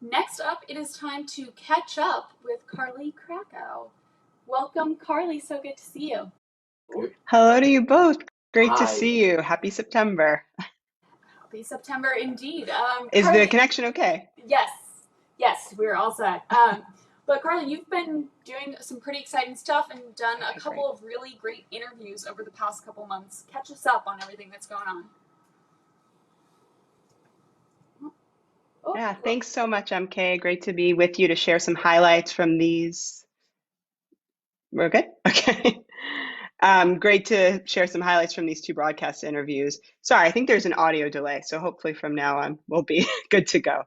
Next up, it is time to catch up with Carly Krakow. Welcome, Carly. So good to see you. Hello to you both. Great to Hi. see you. Happy September. Happy September indeed. Is Carly, the connection okay? Yes, we're all set. But Carly, you've been doing some pretty exciting stuff and done a couple of really great interviews over the past couple months. Catch us up on everything that's going on. Yeah, thanks so much, MK. Great to be with you to share some highlights from these. We're good? Okay. Great to share some highlights from these two broadcast interviews. Sorry, I think there's an audio delay, so hopefully from now on we'll be good to go.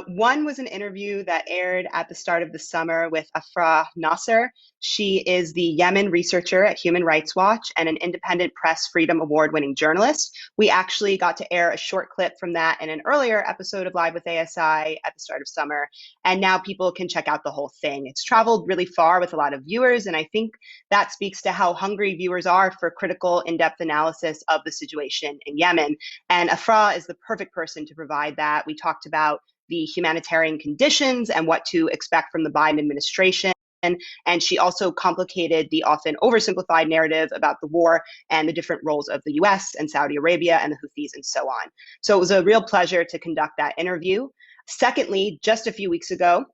One was an interview that aired at the start of the summer with Afrah Nasser. She is the Yemen researcher at Human Rights Watch and an independent press freedom award-winning journalist. We actually got to air a short clip from that in an earlier episode of Live with ASI at the start of summer, and now people can check out the whole thing. It's traveled really far with a lot of viewers, and I think that speaks to how hungry viewers are for critical, in-depth analysis of the situation in Yemen. And Afrah is the perfect person to provide that. We talked about the humanitarian conditions and what to expect from the Biden administration. And she also complicated the often oversimplified narrative about the war and the different roles of the US and Saudi Arabia and the Houthis and so on. So it was a real pleasure to conduct that interview. Secondly, just a few weeks ago,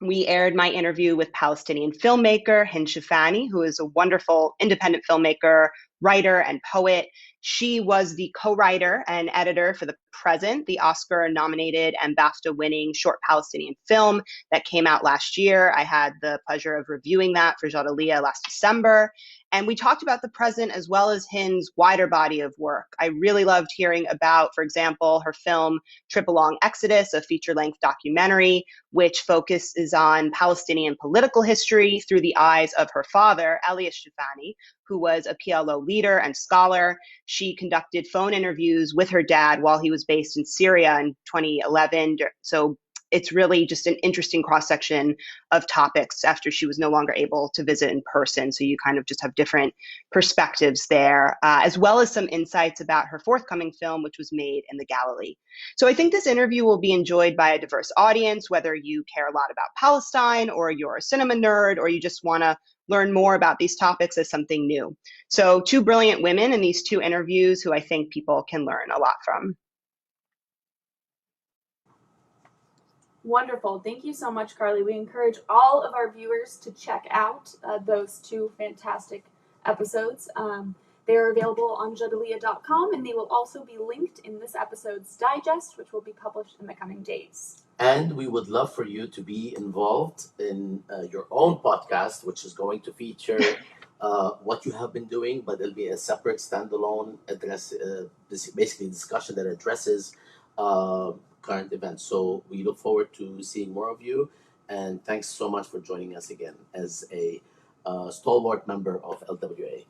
we aired my interview with Palestinian filmmaker Hind Shoufani, who is a wonderful independent filmmaker, writer, and poet. She was the co-writer and editor for The Present, the Oscar-nominated and BAFTA-winning short Palestinian film that came out last year. I had the pleasure of reviewing that for Jadaliyya last December. And we talked about The Present as well as Hind's wider body of work. I really loved hearing about, for example, her film Trip Along Exodus, a feature-length documentary, which focuses on Palestinian political history through the eyes of her father, Elias Shoufani, who was a PLO leader and scholar. She conducted phone interviews with her dad while he was based in Syria in 2011. So it's really just an interesting cross-section of topics after she was no longer able to visit in person. So you kind of just have different perspectives there, as well as some insights about her forthcoming film, which was made in the Galilee. So I think this interview will be enjoyed by a diverse audience, whether you care a lot about Palestine or you're a cinema nerd or you just want to learn more about these topics as something new. So two brilliant women in these two interviews who I think people can learn a lot from. Wonderful. Thank you so much, Carly. We encourage all of our viewers to check out those two fantastic episodes. They are available on jadaliyya.com, and they will also be linked in this episode's digest, which will be published in the coming days. And we would love for you to be involved in your own podcast, which is going to feature what you have been doing, but it'll be a separate standalone address, this basically discussion that addresses current events. So we look forward to seeing more of you. And thanks so much for joining us again as a stalwart member of LWA.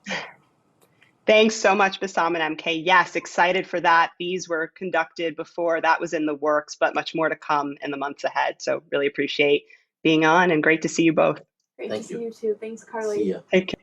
Thanks so much, Bassam and MK. Yes, excited for that. These were conducted before that was in the works, but much more to come in the months ahead. So really appreciate being on and great to see you both. Great to see you too. Thanks, Carly. See ya. Take care.